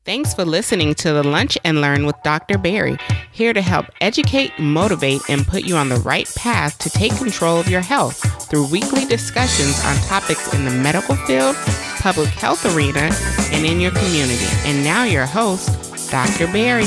Thanks for listening to the Lunch and Learn with Dr. Barry, here to help educate, motivate, and put you on the right path to take control of your health through weekly discussions on topics in the medical field, public health arena, and in your community. And now your host, Dr. Barry.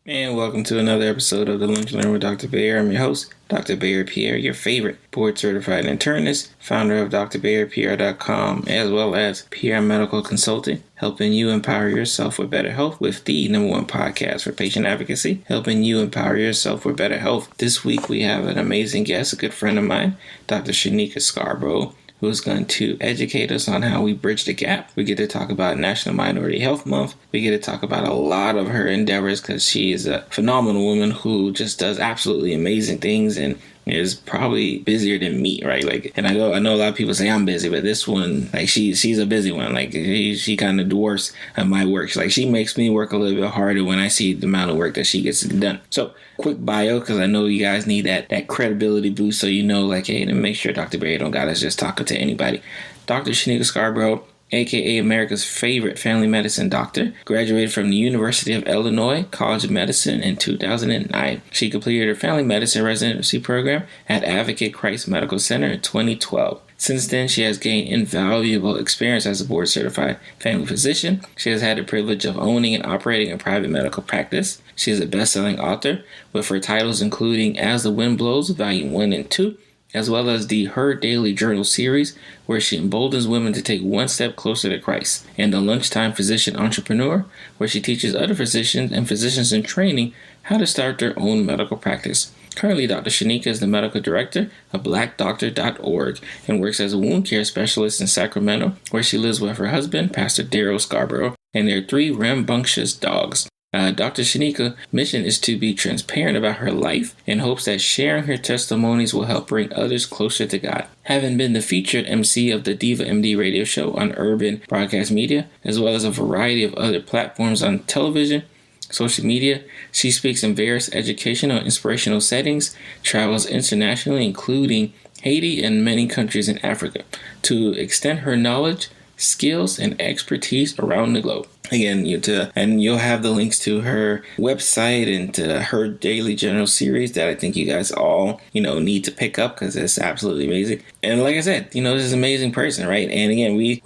And welcome to another episode of the Lunch and Learn with Dr. Barry. I'm your host, Dr. Barry Pierre, your favorite board-certified internist, founder of drbarrypr.com, as well as PR Medical Consulting, helping you empower yourself with better health with the #1 podcast for patient advocacy, helping you empower yourself with better health. This week we have an amazing guest, a good friend of mine, Dr. Shanicka Scarbrough, who's going to educate us on how we bridge the gap. We get to talk about National Minority Health Month. We get to talk about a lot of her endeavors because she is a phenomenal woman who just does absolutely amazing things and is probably busier than me, right? And I know a lot of people say I'm busy, but this one, she's a busy one. She kind of dwarfs my work. She makes me work a little bit harder when I see the amount of work that she gets done. So, quick bio, because I know you guys need that credibility boost, so you know, hey, to make sure Dr. Barry don't got us just talking to anybody. Dr. Shanicka Scarbrough, aka America's favorite family medicine doctor, graduated from the University of Illinois College of Medicine in 2009. She completed her family medicine residency program at Advocate Christ Medical Center in 2012. Since then, she has gained invaluable experience as a board-certified family physician. She has had the privilege of owning and operating a private medical practice. She is a best-selling author, with her titles including As the Wind Blows, Volume 1 and 2, as well as the Her Daily Journal series, where she emboldens women to take one step closer to Christ, and the Lunchtime Physician Entrepreneur, where she teaches other physicians and physicians in training how to start their own medical practice. Currently, Dr. Shanicka is the medical director of blackdoctor.org and works as a wound care specialist in Sacramento, where she lives with her husband, Pastor Dr Scarbrough, and their 3 rambunctious dogs. Dr. Shanicka's mission is to be transparent about her life in hopes that sharing her testimonies will help bring others closer to God. Having been the featured MC of the Diva MD radio show on Urban Broadcast Media, as well as a variety of other platforms on television, social media, she speaks in various educational and inspirational settings, travels internationally, including Haiti and many countries in Africa, to extend her knowledge, skills, and expertise around the globe. Again, you'll have the links to her website and to her Daily Journal series that I think you guys all, need to pick up because it's absolutely amazing. And like I said, this is an amazing person, right? And again, we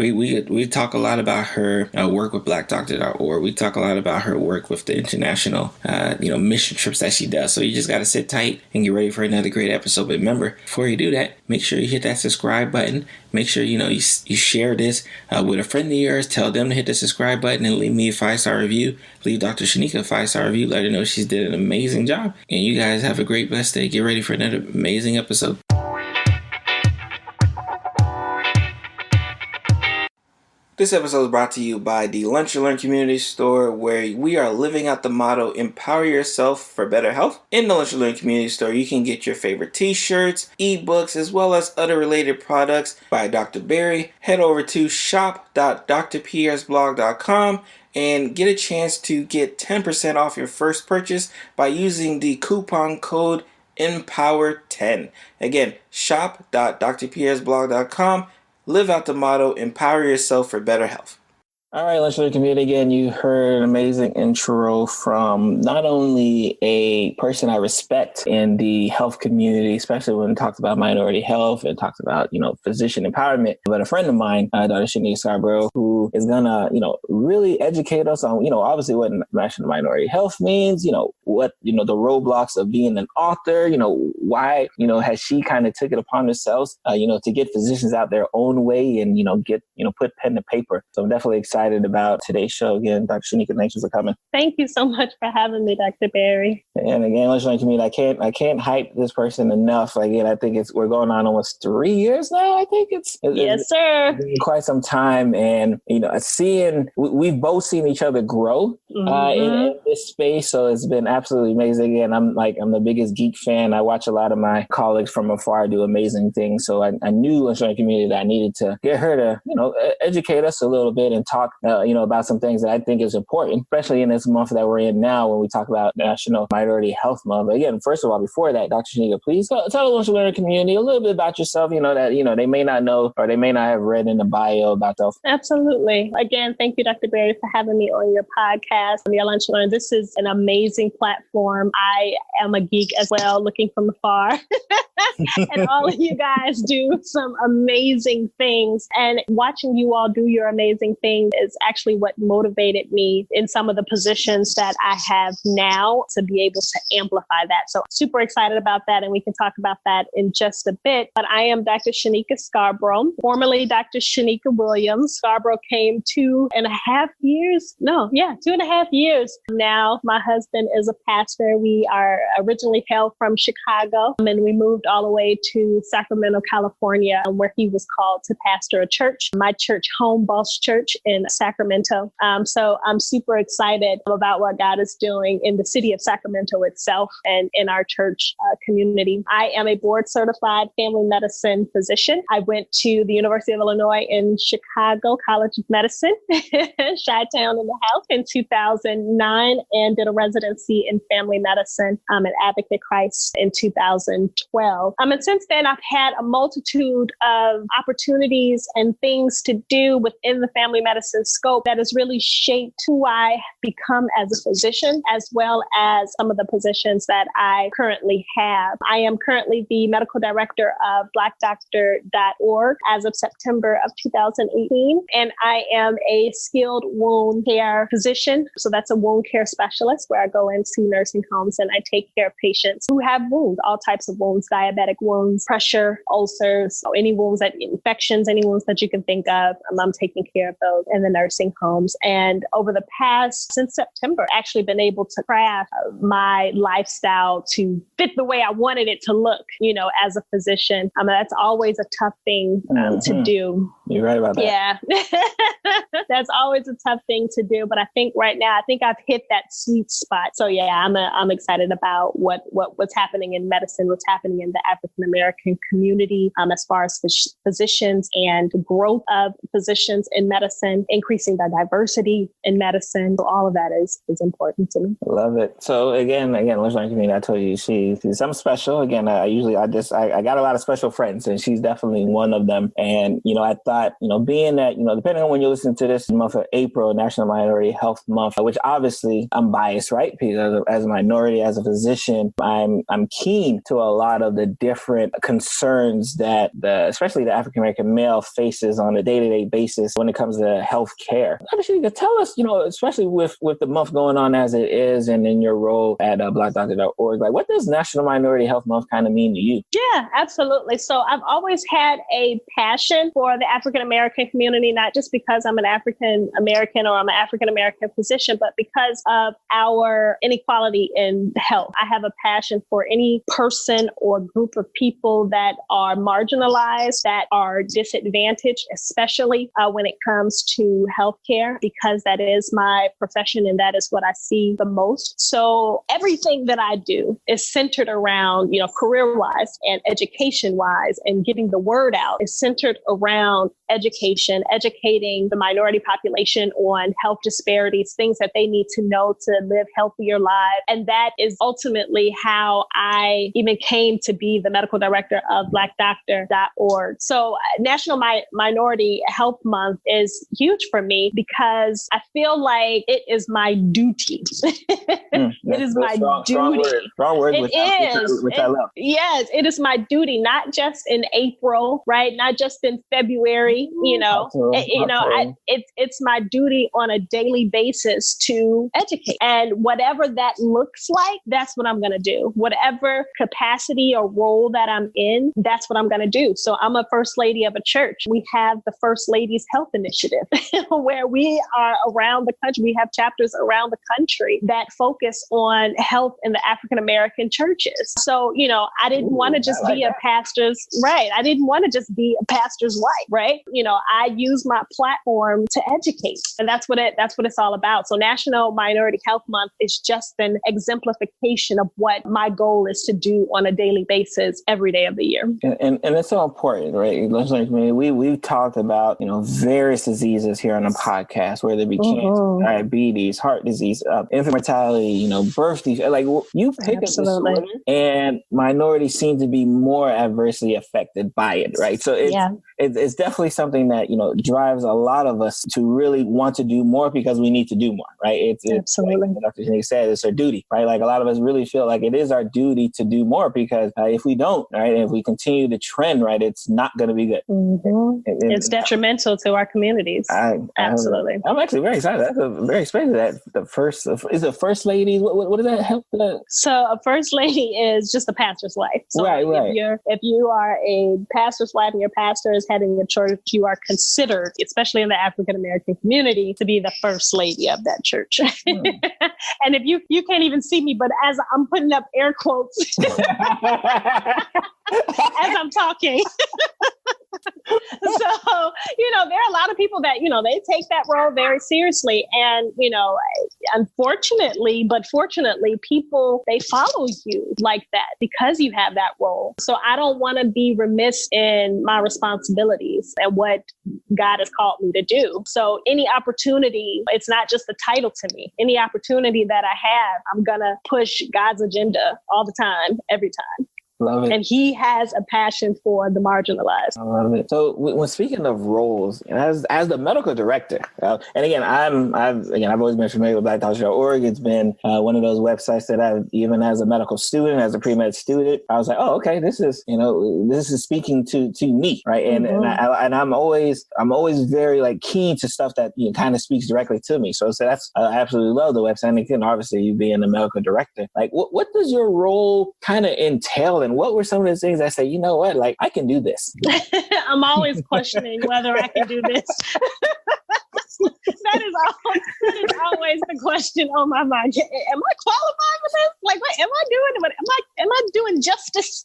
talk a lot about her work with blackdoctor.org. We talk a lot about her work with the international, mission trips that she does. So you just got to sit tight and get ready for another great episode. But remember, before you do that, make sure you hit that subscribe button. Make sure, you share this with a friend of yours. Tell them to hit the subscribe button and leave me a 5-star review. Leave Dr. Shanicka a 5-star review. Let her know she's did an amazing job. And you guys have a great, blessed day. Get ready for another amazing episode. This episode is brought to you by the Lunch and Learn Community Store, where we are living out the motto, empower yourself for better health. In the Lunch and Learn Community Store, you can get your favorite t-shirts, ebooks, as well as other related products by Dr. Barry. Head over to shop.drpiersblog.com and get a chance to get 10% off your first purchase by using the coupon code EMPOWER10. Again, shop.drpiersblog.com. Live out the motto, empower yourself for better health. All right, let's look at community again. You heard an amazing intro from not only a person I respect in the health community, especially when it talks about minority health and talks about, physician empowerment, but a friend of mine, Dr. Shanicka Scarbrough, who is gonna, really educate us on, obviously what national minority health means, what, the roadblocks of being an author, why, has she kind of took it upon herself, to get physicians out their own way and, get, put pen to paper. So I'm definitely excited about today's show. Again, Dr. Shanicka, thanks for coming. Thank you so much for having me, Dr. Barry. And again, let's learn community. I can't hype this person enough. Again, I think we're going on almost 3 years now. I think it's yes, sir. Been quite some time, and we've both seen each other grow in this space. So it's been absolutely amazing. And I'm the biggest geek fan. I watch a lot of my colleagues from afar do amazing things. So I knew in the community that I needed to get her to educate us a little bit and talk talk, about some things that I think is important, especially in this month that we're in now when we talk about National Minority Health Month. But again, first of all, before that, Dr. Shanicka, please tell the lunch learner community a little bit about yourself, they may not know or they may not have read in the bio about yourself. Absolutely. Again, thank you, Dr. Barry, for having me on your podcast, Your Lunch Learner. This is an amazing platform. I am a geek as well, looking from afar. And all of you guys do some amazing things. And watching you all do your amazing thing is actually what motivated me in some of the positions that I have now to be able to amplify that. So super excited about that. And we can talk about that in just a bit. But I am Dr. Shanicka Scarbrough, formerly Dr. Shanicka Williams. Scarbrough came 2.5 years. 2.5 years. Now my husband is a pastor. We are originally hailed from Chicago and we moved all the way to Sacramento, California, where he was called to pastor a church, my church, Home Boss Church in Sacramento. So I'm super excited about what God is doing in the city of Sacramento itself and in our church community. I am a board certified family medicine physician. I went to the University of Illinois in Chicago College of Medicine, Chi-Town in the house, in 2009 and did a residency in family medicine at Advocate Christ in 2012. And since then, I've had a multitude of opportunities and things to do within the family medicine scope that has really shaped who I become as a physician, as well as some of the positions that I currently have. I am currently the medical director of BlackDoctor.org as of September of 2018, and I am a skilled wound care physician. So that's a wound care specialist where I go into nursing homes and I take care of patients who have wounds, all types of wounds, diabetic wounds, pressure, ulcers, any wounds infections, any wounds that you can think of. I'm taking care of those in the nursing homes. And over the past, since September, actually been able to craft my lifestyle to fit the way I wanted it to look, as a physician. That's always a tough thing to do. You're right about that. Yeah. That's always a tough thing to do. But I think right now, I've hit that sweet spot. So yeah, I'm excited about what's happening in medicine, what's happening in the African American community, as far as physicians and growth of physicians in medicine, increasing the diversity in medicine. So all of that is important to me. Love it. So again, let's learn community. I told you she's something special. Again, I got a lot of special friends, and she's definitely one of them. And I thought, being that depending on when you listen to this month of April, National Minority Health Month, which obviously I'm biased, right? Because as a minority, as a physician, I'm keen to a lot of the different concerns that especially the African American male faces on a day-to-day basis when it comes to health care. Actually, tell us, especially with the month going on as it is, and in your role at BlackDoctor.org, like what does National Minority Health Month kind of mean to you? Yeah, absolutely. So I've always had a passion for the African American community, not just because I'm an African American or I'm an African American physician, but because of our inequality in health. I have a passion for any person or group of people that are marginalized, that are disadvantaged, especially when it comes to healthcare, because that is my profession and that is what I see the most. So everything that I do is centered around, career-wise and education-wise, and getting the word out is centered around education, educating the minority population on health disparities, things that they need to know to live healthier lives. And that is ultimately how I even came to be the medical director of BlackDoctor.org. So National Minority Health Month is huge for me because I feel like it is my duty. It is my duty. Strong word. Which I love. Yes, it is my duty, not just in April, right? Not just in February, it's my duty on a daily basis to educate. And whatever that looks like, that's what I'm going to do. Whatever capacity or role that I'm in, that's what I'm going to do. So I'm a first lady of a church. We have the First Ladies Health Initiative where we are around the country. We have chapters around the country that focus on health in the African American churches. So, I didn't want to just be a pastor's, right? I didn't want to just be a pastor's wife, right? I use my platform to educate. And that's what it's all about. So National Minority Health Month is just an exemplification of what my goal is to do on a daily basis every day of the year. And it's so important, right? We've talked about, various diseases here on the podcast, whether it be cancer, diabetes, heart disease, infant mortality, birth defects. Like, you pick a disorder and minorities seem to be more adversely affected by it, right? So it's definitely something that, drives a lot of us to really want to do more because we need to do more, right? It's absolutely. Like Dr. Shanicka said, it's our duty, right? Like, a lot of us really feel like it is our duty to do more because if we don't, right, and if we continue to trend, right, it's not going to be good. It's detrimental to our communities. Absolutely. I'm actually very excited. That's very excited that the first first lady. What does that help? So a first lady is just a pastor's wife. So right. If you are a pastor's wife and your pastor is heading a church, you are considered, especially in the African American community, to be the first lady of that church. And if you can't even see me, but as I'm putting up air quotes as I'm talking. So, there are a lot of people that, they take that role very seriously. And, unfortunately, but fortunately, people, they follow you like that because you have that role. So I don't want to be remiss in my responsibilities and what God has called me to do. So any opportunity, it's not just the title to me. Any opportunity that I have, I'm going to push God's agenda all the time, every time. Love it. And he has a passion for the marginalized. I love it. So when speaking of roles, as the medical director, and again, I've always been familiar with BlackDoctors.org. It's been one of those websites that I've, even as a medical student, as a pre-med student, I was like, oh, okay, this is speaking to me, right? And I'm always very keen to stuff that kind of speaks directly to me. So that's I absolutely love the website. And again, obviously, you being a medical director, like what does your role kind of entail? And what were some of the things I say, I can do this? I'm always questioning whether I can do this. That is always the question on my mind. Am I qualified for this? Like, what am I doing? Am I doing justice?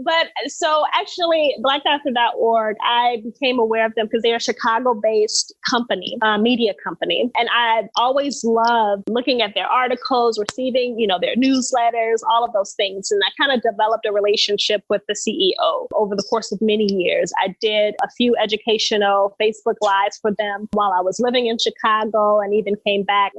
But so actually, BlackDoctor.org, I became aware of them because they're a Chicago-based company, media company. And I've always loved looking at their articles, receiving, their newsletters, all of those things. And I kind of developed a relationship with the CEO over the course of many years. I did a few educational Facebook Lives for them while I was living in Chicago, and even came back,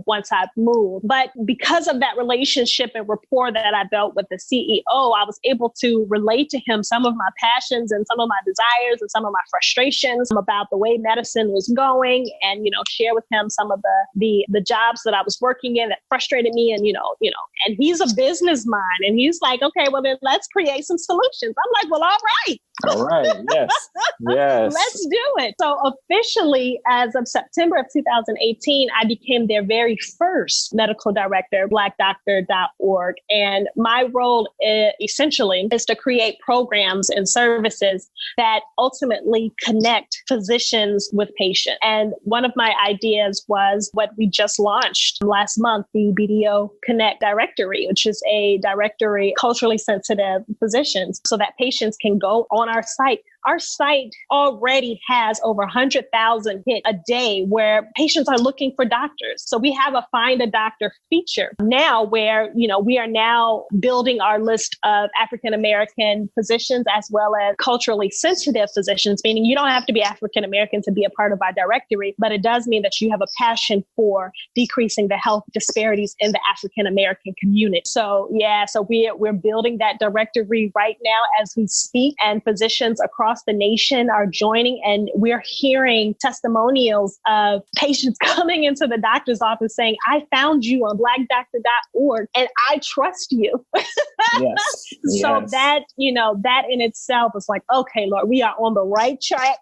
once I moved. But because of that relationship and rapport that I built with the CEO, I was able to relate to him some of my passions and some of my desires and some of my frustrations about the way medicine was going, and, share with him some of the jobs that I was working in that frustrated me. And, and he's a business mind, and he's like, okay, well then let's create some solutions. I'm like, well, all right. All right. Yes. Yes. Let's do it. So officially, as of September of 2018, I became their very first medical director, BlackDoctor.org. And my role essentially is to create programs and services that ultimately connect physicians with patients. And one of my ideas was what we just launched last month, the BDO Connect Directory, which is a directory culturally sensitive physicians so that patients can go on our site. Our site already has over 100,000 hits a day where patients are looking for doctors. So we have a Find a Doctor feature now where, we are now building our list of African-American physicians as well as culturally sensitive physicians, meaning you don't have to be African-American to be a part of our directory, but it does mean that you have a passion for decreasing the health disparities in the African-American community. So we're building that directory right now as we speak, and physicians across the nation are joining, and we're hearing testimonials of patients coming into the doctor's office saying, I found you on BlackDoctor.org and I trust you. Yes. So yes. that in itself is like, okay, Lord, we are on the right track.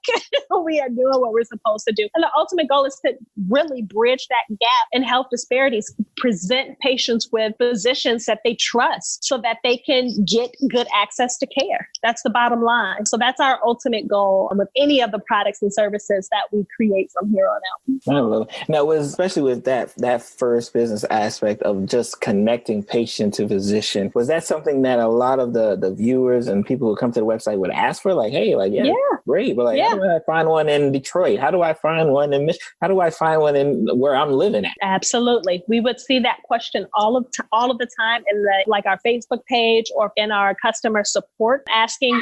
We are doing what we're supposed to do. And the ultimate goal is to really bridge that gap in health disparities, present patients with physicians that they trust so that they can get good access to care. That's the bottom line. So that's our ultimate goal with any of the products and services that we create from here on out. I love it. Now, especially with that first business aspect of just connecting patient to physician, was that something that a lot of the viewers and people who come to the website would ask for? Like, hey, like, yeah. Great. But like, how do I find one in Detroit? How do I find one in Michigan? How do I find one in where I'm living at? Absolutely. We would see that question all of the time in our Facebook page or in our customer support asking,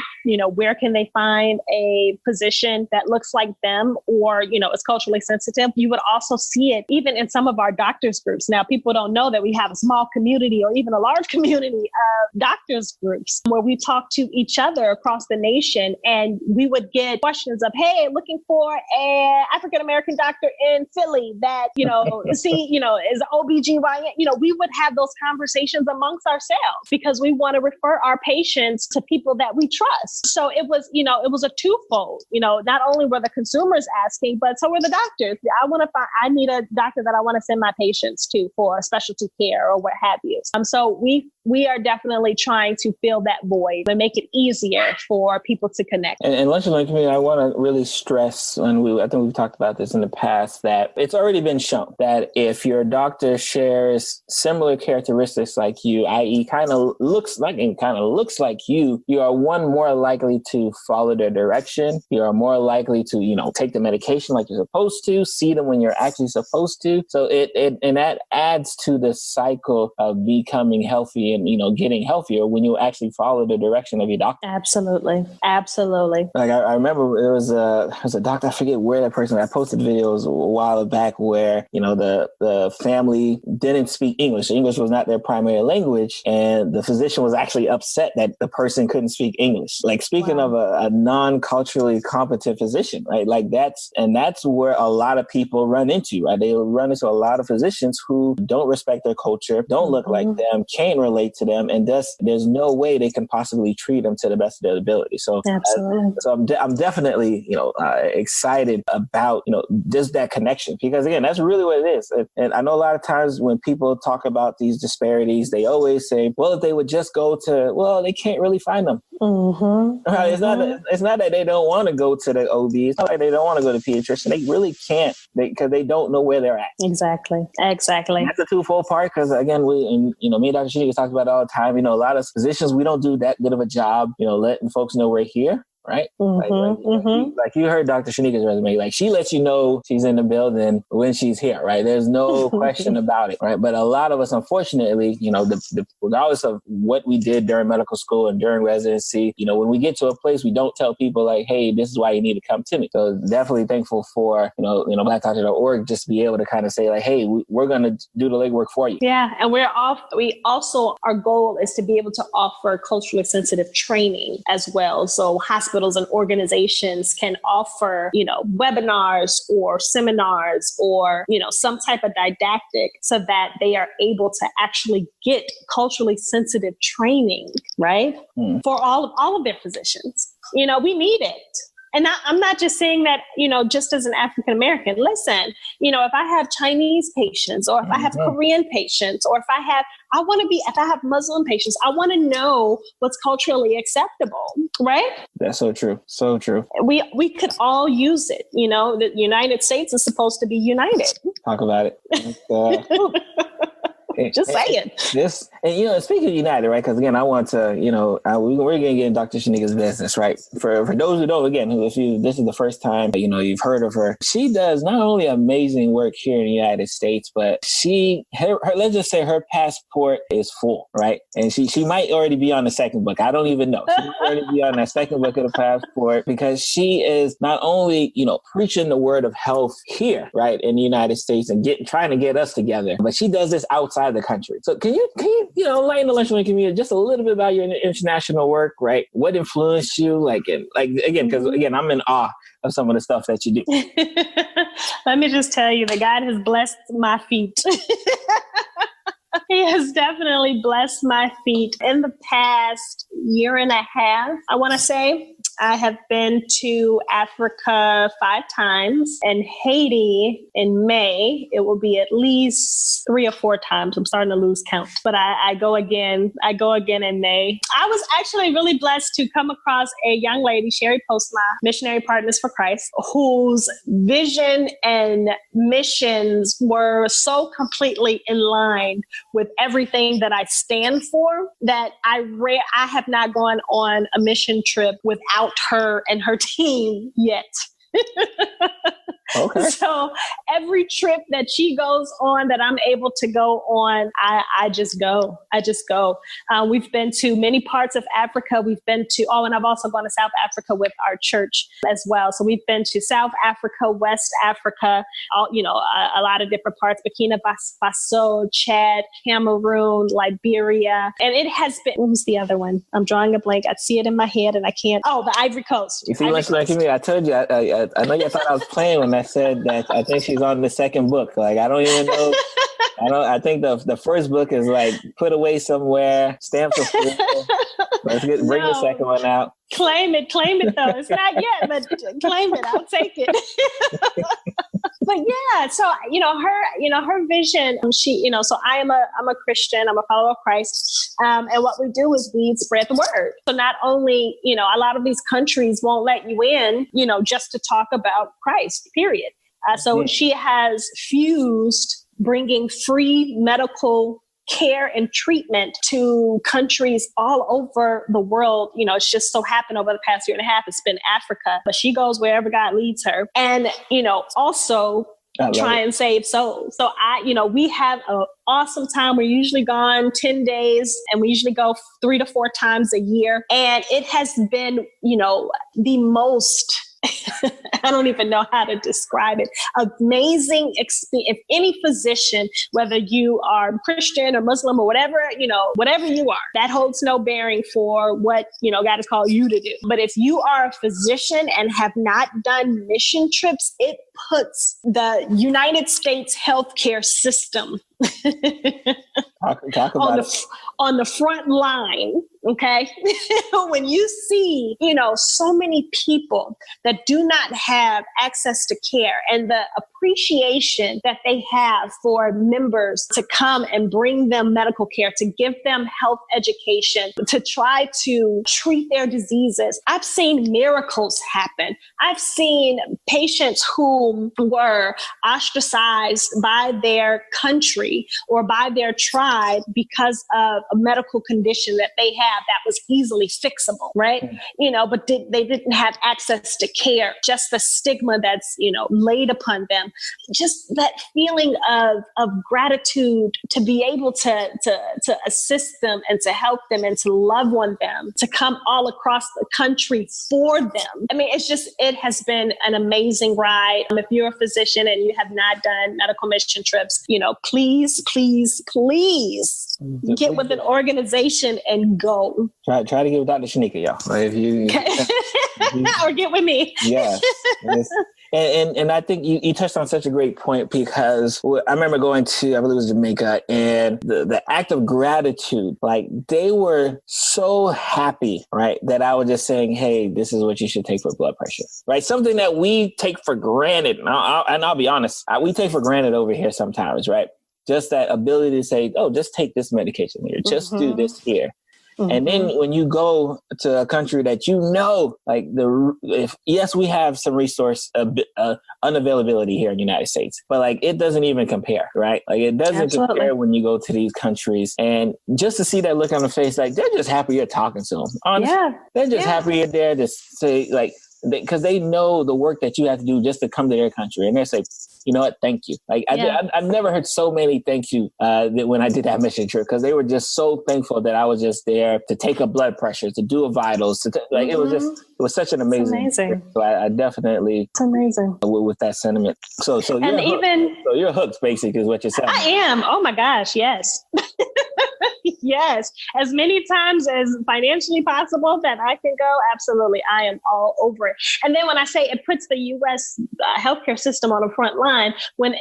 where can they find a physician that looks like them or, is culturally sensitive. You would also see it even in some of our doctors groups. Now, people don't know that we have a small community or even a large community of doctors groups where we talk to each other across the nation, and we would get questions of, hey, looking for an African-American doctor in Philly that, is an OBGYN. We would have those conversations amongst ourselves because we want to refer our patients to people that we trust. So it was a twofold. Not only were the consumers asking, but so were the doctors. I need a doctor that I want to send my patients to for specialty care or what have you. So we are definitely trying to fill that void and make it easier for people to connect. And Lunch and Learn community, I want to really stress, and I think we've talked about this in the past, that it's already been shown that if your doctor shares similar characteristics like you, i.e. kind of looks like you, you are more likely to follow their direction. You are more likely to, take the medication like you're supposed to, see them when you're actually supposed to. So and that adds to the cycle of becoming healthy and, getting healthier when you actually follow the direction of your doctor. Absolutely. Like I remember it was a doctor, I forget where that person, I posted videos a while back where, the family didn't speak English. English was not their primary language. And the physician was actually upset that the person couldn't speak English. Like speaking of a non-culturally competent physician, right? Like that's where a lot of people run into, right? They run into a lot of physicians who don't respect their culture, don't look like them, can't relate to them. And thus there's no way they can possibly treat them to the best of their ability. So, I'm definitely, excited about, just that connection, because again, that's really what it is. And I know a lot of times when people talk about these disparities, they always say, well, if they would just go to, well, they can't really find them. Right? It's not that they don't want to go to the OB. It's not like they don't want to go to the pediatrician. They really can't because they don't know where they're at. Exactly. And that's a twofold part because again, me and Dr. Shanicka talk about it all the time. A lot of physicians, we don't do that good of a job, letting folks know we're here. Right? Like you heard Dr. Shanicka's resume. Like she lets you know she's in the building when she's here, right? There's no question about it, right? But a lot of us, unfortunately, regardless of what we did during medical school and during residency, when we get to a place, we don't tell people like, hey, this is why you need to come to me. So definitely thankful for, BlackDoctor.org just be able to kind of say like, hey, we're going to do the legwork for you. Yeah. And our goal is to be able to offer culturally sensitive training as well. So hospitals and organizations can offer, webinars or seminars or, some type of didactic so that they are able to actually get culturally sensitive training, right? For all of their physicians. We need it. And I'm not just saying that, just as an African American. Listen, if I have Chinese patients or if I have Korean patients or if I have Muslim patients, I want to know what's culturally acceptable, right? That's so true. So true. We could all use it. The United States is supposed to be united. Talk about it. Just saying. Speaking of United, right? Because again, I want to, we're going to get in Dr. Shanicka's business, right? For those who don't, again, this is the first time, you've heard of her. She does not only amazing work here in the United States, but let's just say her passport is full, right? And she might already be on the second book. I don't even know. She might already be on that second book of the passport because she is not only, preaching the word of health here, right, in the United States and trying to get us together, but she does this outside the country. So can you enlighten the Lunch and Learn community just a little bit about your international work, right? What influenced you? Because I'm in awe of some of the stuff that you do. Let me just tell you that God has blessed my feet. He has definitely blessed my feet in the past year and a half, I want to say. I have been to Africa 5 times, and Haiti in May. It will be at least 3 or 4 times. I'm starting to lose count, but I go again. I go again in May. I was actually really blessed to come across a young lady, Sherry Postma, Missionary Partners for Christ, whose vision and missions were so completely in line with everything that I stand for that I have not gone on a mission trip without her and her team yet. Okay. So every trip that she goes on that I'm able to go on, I just go. We've been to many parts of Africa. We've been to, and I've also gone to South Africa with our church as well. So we've been to South Africa, West Africa, a lot of different parts, Burkina Faso, Chad, Cameroon, Liberia. And it has been, what was the other one? I'm drawing a blank. I see it in my head and I can't. Oh, the Ivory Coast. You see much like me. I told you, I know you thought I was playing when I said that I think she's on the second book. Like, I don't even know. I think the first book is like put away somewhere, stamped for free. Bring the second one out. Claim it though. It's not yet, but claim it. I'll take it. But yeah, so her vision. So I'm a Christian. I'm a follower of Christ, and what we do is we spread the word. So not only a lot of these countries won't let you in, just to talk about Christ. Period. So she has fused bringing free medical care and treatment to countries all over the world. It's just so happened over the past year and a half, it's been Africa, but she goes wherever God leads her. And, also try and save souls. So we have an awesome time. We're usually gone 10 days and we usually go 3 to 4 times a year. And it has been, the most I don't even know how to describe it. Amazing experience. If any physician, whether you are Christian or Muslim or whatever you are, that holds no bearing for what, God has called you to do. But if you are a physician and have not done mission trips, it puts the United States healthcare system talk about on the front line. Okay. When you see, so many people that do not have access to care and the appreciation that they have for members to come and bring them medical care, to give them health education, to try to treat their diseases. I've seen miracles happen. I've seen patients who were ostracized by their country or by their tribe because of a medical condition that they have that was easily fixable, right? But they didn't have access to care. Just the stigma that's, laid upon them. Just that feeling of gratitude to be able to assist them and to help them and to love on them, to come all across the country for them. I mean, it has been an amazing ride. If you're a physician and you have not done medical mission trips, please get with an organization and go. Try to get with Dr. Shanicka, y'all. If you or get with me. Yes. And I think you touched on such a great point, because I remember going to, I believe it was Jamaica, and the act of gratitude, like they were so happy, right? That I was just saying, hey, this is what you should take for blood pressure, right? Something that we take for granted. And I'll be honest, we take for granted over here sometimes, right? Just that ability to say, oh, just take this medication here, just do this here. And then when you go to a country that like yes, we have some resource unavailability here in the United States, but like it doesn't even compare, right? Like it doesn't compare when you go to these countries, and just to see that look on the face, like they're just happy you're talking to them. Honestly, they're just happy you're there to say, like, because they know the work that you have to do just to come to their country, and they say, you know what, thank you. Like I've never heard so many thank you when I did that mission trip, because they were just so thankful that I was just there to take a blood pressure, to do a vitals, it was such an amazing. Trip. So I definitely, it's amazing with that sentiment. So you're hooked, basically, is what you're saying. I am. Oh my gosh, yes. Yes. As many times as financially possible that I can go, absolutely. I am all over it. And then when I say it puts the U.S. Healthcare system on the front line, when,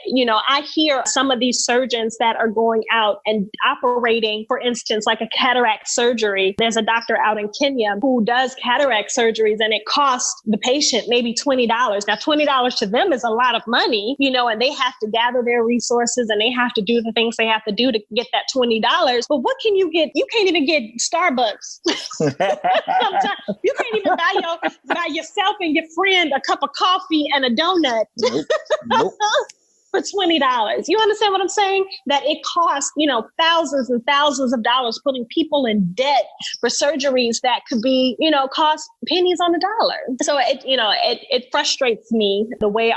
I hear some of these surgeons that are going out and operating, for instance, like a cataract surgery. There's a doctor out in Kenya who does cataract surgeries, and it costs the patient maybe $20. Now, $20 to them is a lot of money, and they have to gather their resources and they have to do the things they have to do to get that $20. But what can you get? You can't even get Starbucks. Sometimes you can't even buy yourself and your friend a cup of coffee and a donut. Nope. For $20. You understand what I'm saying? That it costs, thousands and thousands of dollars, putting people in debt for surgeries that could be, cost pennies on the dollar. So it frustrates me the way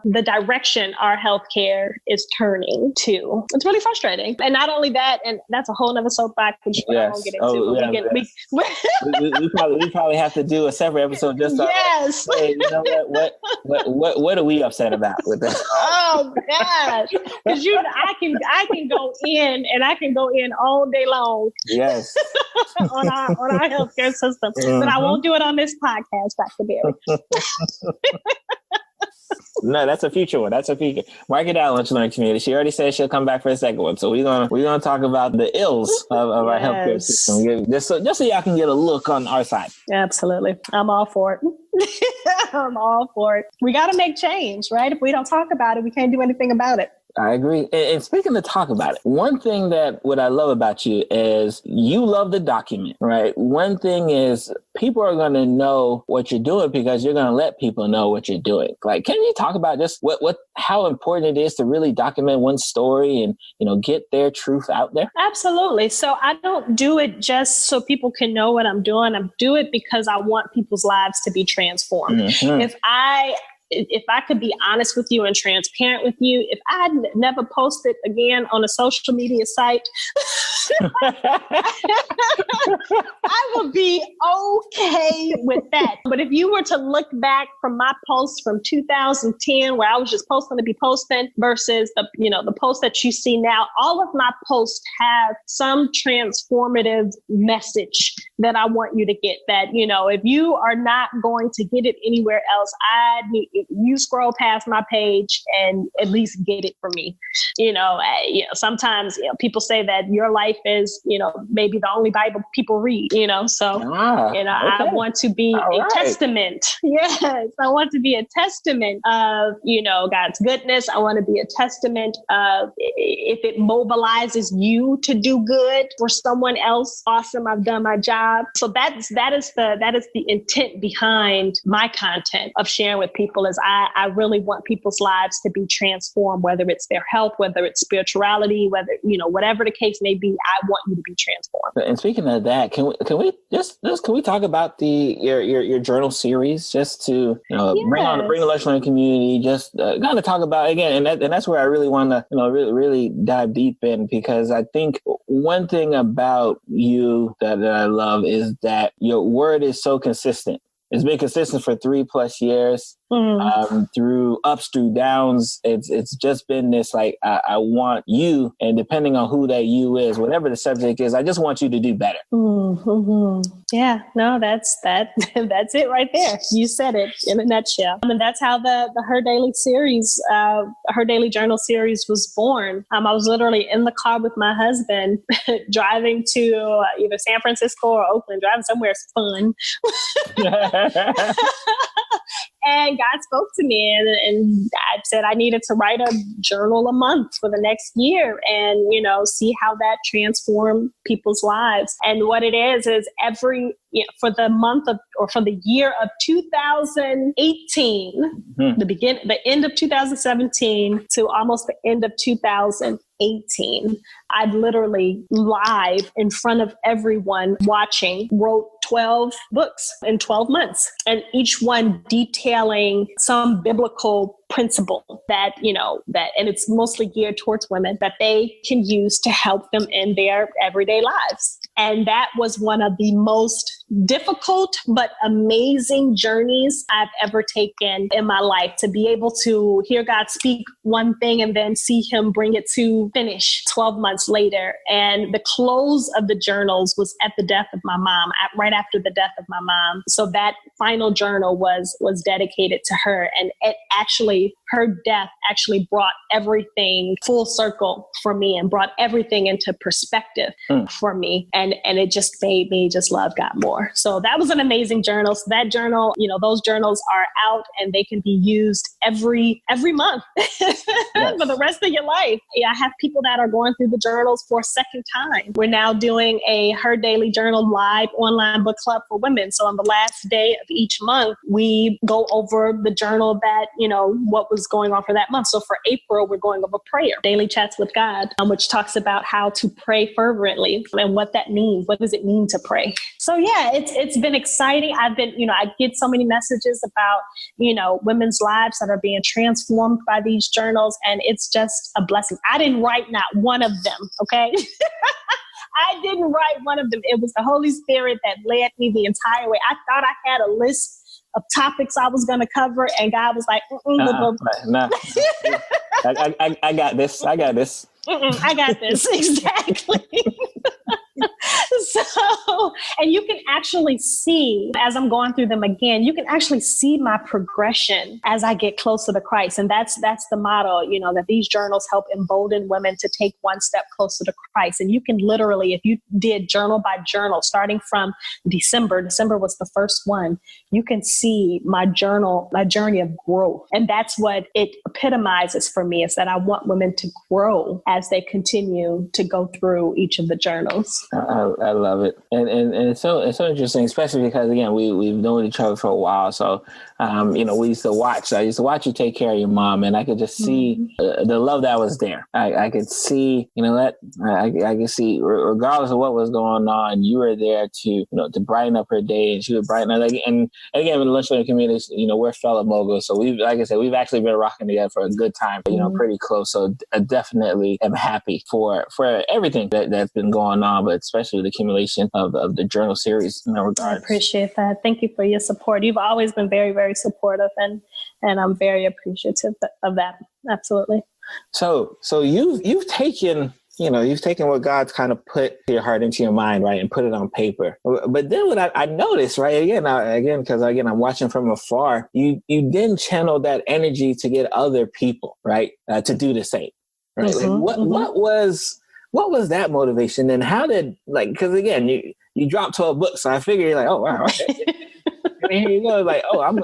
the direction our healthcare is turning to. It's really frustrating. And not only that, and that's a whole nother soapbox which I won't get into. We probably have to do a separate episode just on hey, what are we upset about with that? Oh gosh, because I can go in and I can go in all day long. Yes, on our healthcare system, but I won't do it on this podcast, Dr. Barry. No, that's a future one. That's a future. Mark it out, Lunch Learning Community. She already said she'll come back for a second one. So we're gonna talk about the ills of our healthcare system, just so y'all can get a look on our side. Absolutely, I'm all for it. I'm all for it. We got to make change, right? If we don't talk about it, we can't do anything about it. I agree. And speaking of talk about it, one thing that what I love about you is you love the document, right? One thing is people are going to know what you're doing because you're going to let people know what you're doing. Like, can you talk about just how important it is to really document one story and, get their truth out there? Absolutely. So I don't do it just so people can know what I'm doing. I do it because I want people's lives to be transformed. Mm-hmm. If I could be honest with you and transparent with you, if I had never posted again on a social media site, I would be okay with that. But if you were to look back from my posts from 2010, where I was just posting to be posting, versus the posts that you see now, all of my posts have some transformative message that I want you to get. That, if you are not going to get it anywhere else, you scroll past my page and at least get it from me. Sometimes people say that your life is, maybe the only Bible people read, so, okay. I want to be a testament. Yes. I want to be a testament of, God's goodness. I want to be a testament of if it mobilizes you to do good for someone else. Awesome. I've done my job. So that is the intent behind my content of sharing with people. Is I really want people's lives to be transformed, whether it's their health, whether it's spirituality, whether, whatever the case may be, I want you to be transformed. And speaking of that, can we talk about your journal series, just to, bring the Lunch Learning community, just kind of talk about again, and that's where I really want to, really dive deep in, because I think one thing about you that I love is that your word is so consistent. It's been consistent for 3+ years. Through ups, through downs. It's just been this, like, I want you, and depending on who that you is, whatever the subject is, I just want you to do better. Yeah, no, that's it right there. You said it in a nutshell. And that's how the Her Daily series, Her Daily Journal series was born. I was literally in the car with my husband driving to either San Francisco or Oakland, driving somewhere fun. And God spoke to me and I said I needed to write a journal a month for the next year and, see how that transformed people's lives. And what it is for the month of, or for the year of 2018, the end of 2017 to almost the end of 2018, I'd literally live in front of everyone watching, wrote 12 books in 12 months, and each one detailing some biblical principle that, and it's mostly geared towards women, that they can use to help them in their everyday lives. And that was one of the most difficult but amazing journeys I've ever taken in my life, to be able to hear God speak one thing and then see him bring it to finish 12 months later. And the close of the journals was at the death of my mom, right after the death of my mom. So that final journal was dedicated to her. And it actually, her death actually brought everything full circle for me and brought everything into perspective for me. And it just made me just love God more. So that was an amazing journal. So that journal, those journals are out and they can be used every month for the rest of your life. Yeah, I have people that are going through the journals for a second time. We're now doing a Her Daily Journal live online book club for women. So on the last day of each month, we go over the journal that, what was going on for that month. So for April, we're going over prayer, daily chats with God, which talks about how to pray fervently and what that means. What does it mean to pray? So yeah, it's been exciting. I've been, I get so many messages about, women's lives that are being transformed by these journals. And it's just a blessing. I didn't write not one of them. Okay. I didn't write one of them. It was the Holy Spirit that led me the entire way. I thought I had a list of topics I was going to cover, and God was like, no. I got this. I got this. I got this. Exactly. So, and you can actually see, as I'm going through them again, you can actually see my progression as I get closer to Christ. And that's the motto, that these journals help embolden women to take one step closer to Christ. And you can literally, if you did journal by journal, starting from December was the first one, you can see my journey of growth. And that's what it epitomizes for me, is that I want women to grow as they continue to go through each of the journals. I love it. And it's so interesting, especially because, again, we've known each other for a while. So, we used to watch. I used to watch you take care of your mom, and I could just see the love that was there. I could see, I could see, regardless of what was going on, you were there to brighten up her day, and she would brighten up. And again, in the Lunch Learning community, we're fellow moguls. So we've actually been rocking together for a good time, pretty close. So I definitely am happy for everything that's been going on, but especially the accumulation of the journal series in that regard. I appreciate that. Thank you for your support. You've always been very, very supportive, and I'm very appreciative of that. Absolutely. So you've taken what God's kind of put your heart into your mind, right, and put it on paper. But then what I noticed, right, because I'm watching from afar, you then channel that energy to get other people, right, to do the same, right? What was that motivation, and how did, because again, you dropped 12 books, so I figured you're like, oh wow, okay. And here you go, like, oh, I'm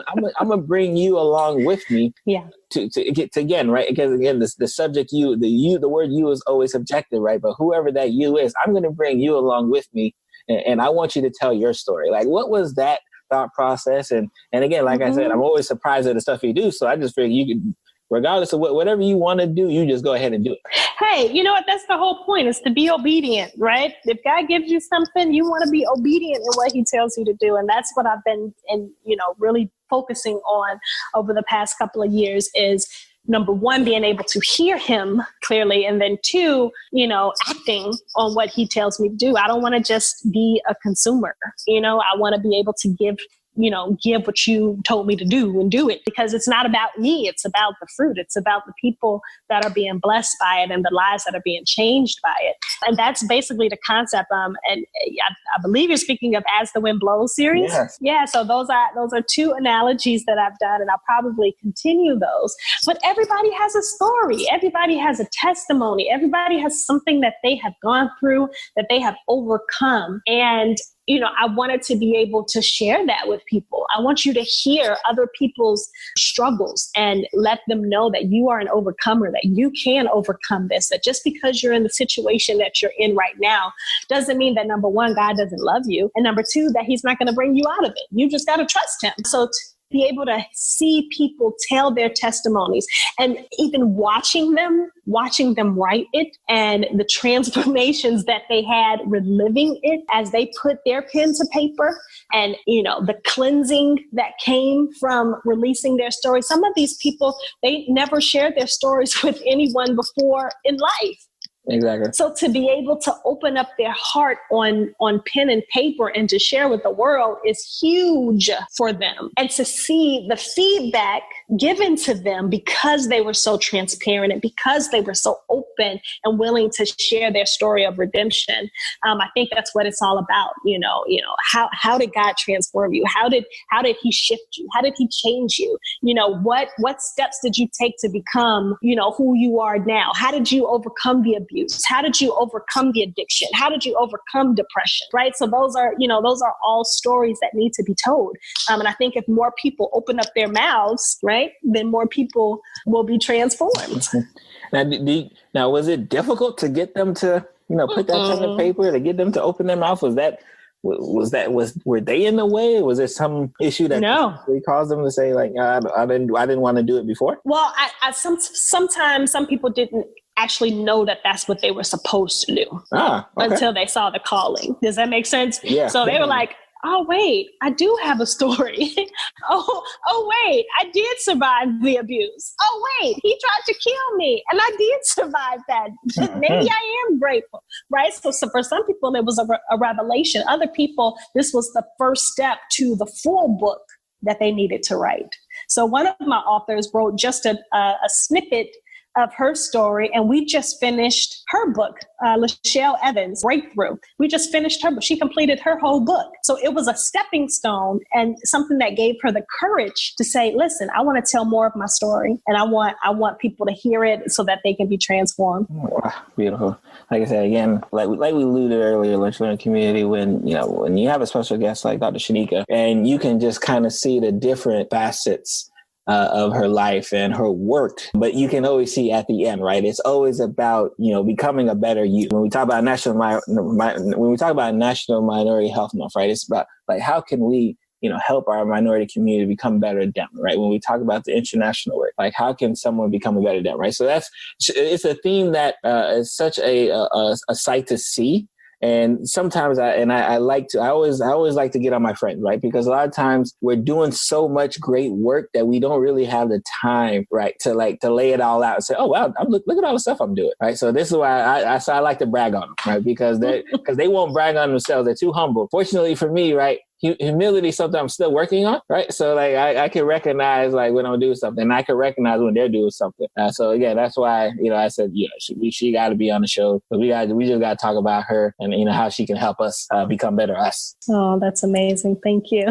gonna bring you along with me, yeah, to get to, again, right, because again, the subject the word you is always subjective, right, but whoever that you is, I'm gonna bring you along with me, and I want you to tell your story. Like, what was that thought process? And again, like I said, I'm always surprised at the stuff you do, so I just figured you could, regardless of whatever you want to do, you just go ahead and do it. Hey, you know what? That's the whole point, is to be obedient, right? If God gives you something, you want to be obedient in what he tells you to do. And that's what I've been, really focusing on over the past couple of years is, number one, being able to hear him clearly. And then two, acting on what he tells me to do. I don't want to just be a consumer. I want to be able to give what you told me to do and do it, because it's not about me. It's about the fruit. It's about the people that are being blessed by it and the lives that are being changed by it. And that's basically the concept. And I believe you're speaking of As the Wind Blows series. Yes. Yeah. So those are two analogies that I've done, and I'll probably continue those. But everybody has a story. Everybody has a testimony. Everybody has something that they have gone through, that they have overcome. And I wanted to be able to share that with people. I want you to hear other people's struggles and let them know that you are an overcomer, that you can overcome this, that just because you're in the situation that you're in right now doesn't mean that, number one, God doesn't love you, and number two, that he's not going to bring you out of it. You just got to trust him. So be able to see people tell their testimonies, and even watching them write it, and the transformations that they had reliving it as they put their pen to paper, and the cleansing that came from releasing their story. Some of these people, they never shared their stories with anyone before in life. Exactly. So to be able to open up their heart on pen and paper and to share with the world is huge for them. And to see the feedback given to them because they were so transparent and because they were so open and willing to share their story of redemption. I think that's what it's all about. How did God transform you? How did he shift you? How did he change you? What steps did you take to become, who you are now? How did you overcome the abuse? How did you overcome the addiction? How did you overcome depression? Right. So those are all stories that need to be told. And I think if more people open up their mouths, right, then more people will be transformed. Now, was it difficult to get them to, put that pen to paper, to get them to open their mouth? Were they in the way? Was there some issue that caused them to say like, I didn't want to do it before? Well, sometimes some people didn't actually know that that's what they were supposed to do until they saw the calling. Does that make sense? Yeah. So they were like, oh, wait, I do have a story. oh, wait, I did survive the abuse. Oh, wait, he tried to kill me and I did survive that. Maybe I am grateful, right? So for some people, it was a revelation. Other people, this was the first step to the full book that they needed to write. So one of my authors wrote just a snippet of her story, and we just finished her book, Lachelle Evans, Breakthrough. We just finished her book. She completed her whole book. So it was a stepping stone and something that gave her the courage to say, listen, I want to tell more of my story, and I want people to hear it so that they can be transformed. Wow, beautiful. Like I said, again, like we alluded earlier, Lunch Learning Community, when you have a special guest like Dr. Shanicka, and you can just kind of see the different facets of her life and her work, but you can always see at the end, right? It's always about, becoming a better you. When we talk about National Minority Health Month, right? It's about like, how can we, help our minority community become better them, right? When we talk about the international work, like how can someone become a better them, right? So it's a theme that is such a sight to see. And sometimes I always like to get on my friends, right? Because a lot of times we're doing so much great work that we don't really have the time, right, to lay it all out and say, oh, wow, look at all the stuff I'm doing, right? So this is why I like to brag on them, right? Because they won't brag on themselves. They're too humble. Fortunately for me, right, humility is something I'm still working on, right? So like I can recognize like when I'm doing something, and I can recognize when they're doing something. So again, that's why I said she got to be on the show. But we just got to talk about her and how she can help us become better us. Oh, that's amazing! Thank you.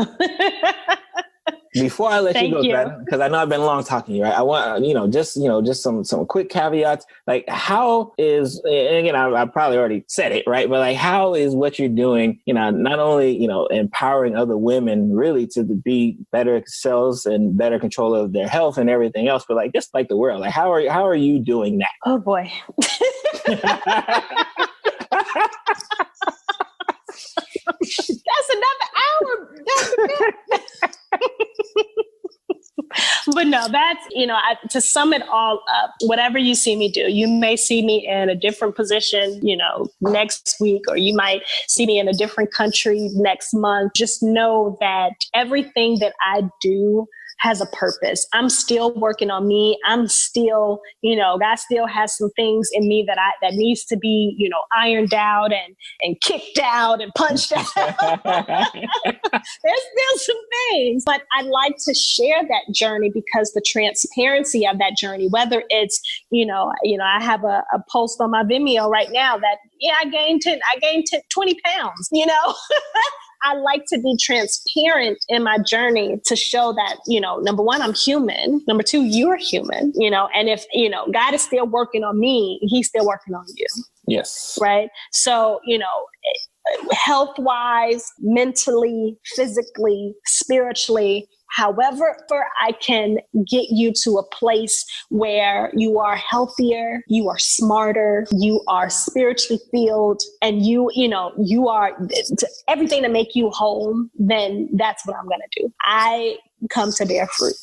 Before I let you go, because I know I've been long talking to you, right? I want, just some quick caveats. Like, how is, and again, I probably already said it, right? But like, how is what you're doing, not only, empowering other women really to be better selves and better control of their health and everything else, but like, just like the world, like, how are you doing that? Oh boy. That's another hour. But no, that's, to sum it all up, whatever you see me do, you may see me in a different position, next week, or you might see me in a different country next month. Just know that everything that I do has a purpose. I'm still working on me. I'm still, God still has some things in me that needs to be, ironed out and kicked out and punched out. There's still some things, but I like to share that journey because the transparency of that journey, whether it's, I have a post on my Vimeo right now that, I gained 20 pounds, I like to be transparent in my journey to show that, number one, I'm human. Number two, you're human, and if, God is still working on me, he's still working on you. Yes. Right. So, health-wise, mentally, physically, spiritually, however I can get you to a place where you are healthier, you are smarter, you are spiritually filled, and you are everything to make you whole, then that's what I'm going to do. I come to bear fruit.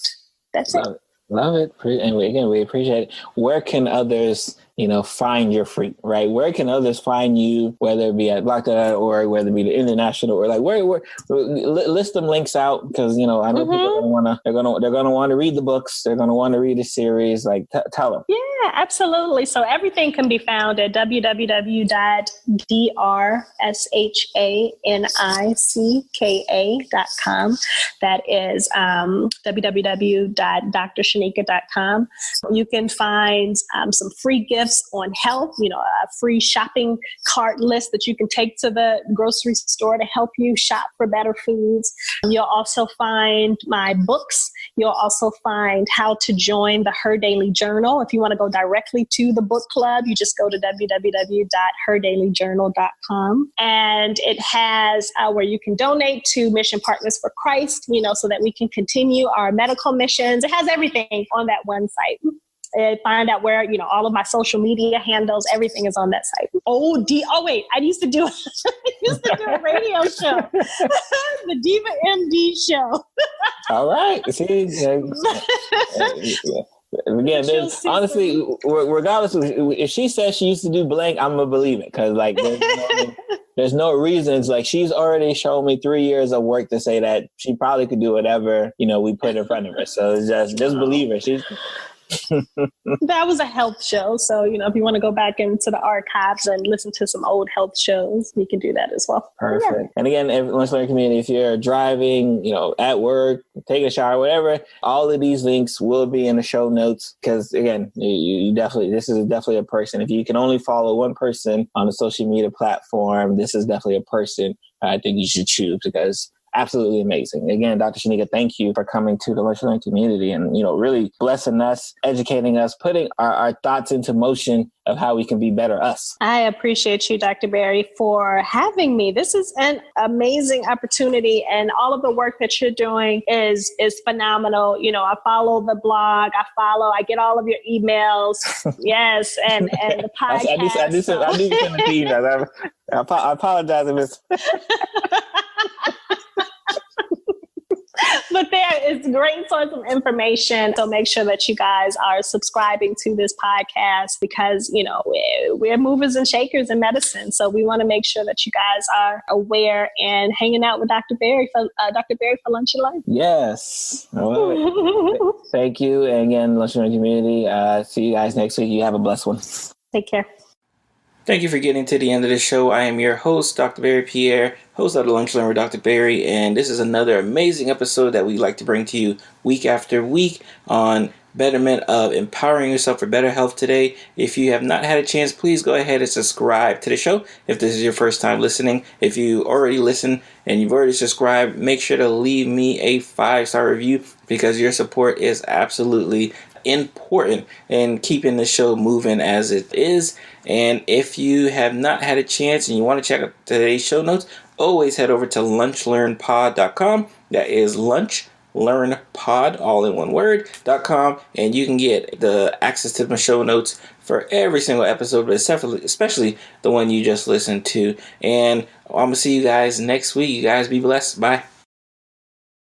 That's it. Love it. And again, we appreciate it. Where can others find your fruit, right? Where can others find you, whether it be at block.org, whether it be the international, or like where list them links out, because I know people they're gonna want to read the books, they're gonna want to read the series. Like tell them. Yeah, absolutely. So everything can be found at www.drshanicka.com. That is www.drshanicka.com. You can find some free gifts on health, a free shopping cart list that you can take to the grocery store to help you shop for better foods. You'll also find my books. You'll also find how to join the Her Daily Journal. If you want to go directly to the book club, you just go to www.herdailyjournal.com. And it has where you can donate to Mission Partners for Christ, so that we can continue our medical missions. It has everything on that one site. Find out where, all of my social media handles, everything is on that site. Wait, I used to do a radio show, the Diva MD show. All right. See, again, honestly, regardless of if she says she used to do blank, I'm gonna believe it, because there's no reasons. Like, she's already shown me 3 years of work to say that she probably could do whatever we put in front of her. So just believe her. That was a health show. So, if you want to go back into the archives and listen to some old health shows, you can do that as well. Perfect. Yeah. And again, Lunch Learning Community, if you're driving, at work, taking a shower, whatever, all of these links will be in the show notes. Because again, this is definitely a person. If you can only follow one person on a social media platform, this is definitely a person I think you should choose, because absolutely amazing. Again, Dr. Shanicka, thank you for coming to the Lunch Learning Community and, really blessing us, educating us, putting our thoughts into motion of how we can be better us. I appreciate you, Dr. Berry, for having me. This is an amazing opportunity, and all of the work that you're doing is phenomenal. I follow the blog, I get all of your emails. Yes. And the podcast. I do send the emails. I apologize if it's... But there is great source of information. So make sure that you guys are subscribing to this podcast, because, we're movers and shakers in medicine. So we want to make sure that you guys are aware and hanging out with Dr. Berry for Lunch and Learn. Yes. Thank you. And again, Lunch and Learn Community. See you guys next week. You have a blessed one. Take care. Thank you for getting to the end of the show. I am your host, Dr. Barry Pierre, host of the Lunch Learn with Dr. Barry, and this is another amazing episode that we like to bring to you week after week on betterment of empowering yourself for better health today. If you have not had a chance, please go ahead and subscribe to the show. If this is your first time listening, if you already listen and you've already subscribed, make sure to leave me a 5-star review, because your support is absolutely important in keeping the show moving as it is. And if you have not had a chance and you want to check out today's show notes, always head over to lunchlearnpod.com. That is lunchlearnpod, all in one word, .com, and you can get the access to my show notes for every single episode, but especially the one you just listened to. And I'm going to see you guys next week. You guys be blessed. Bye.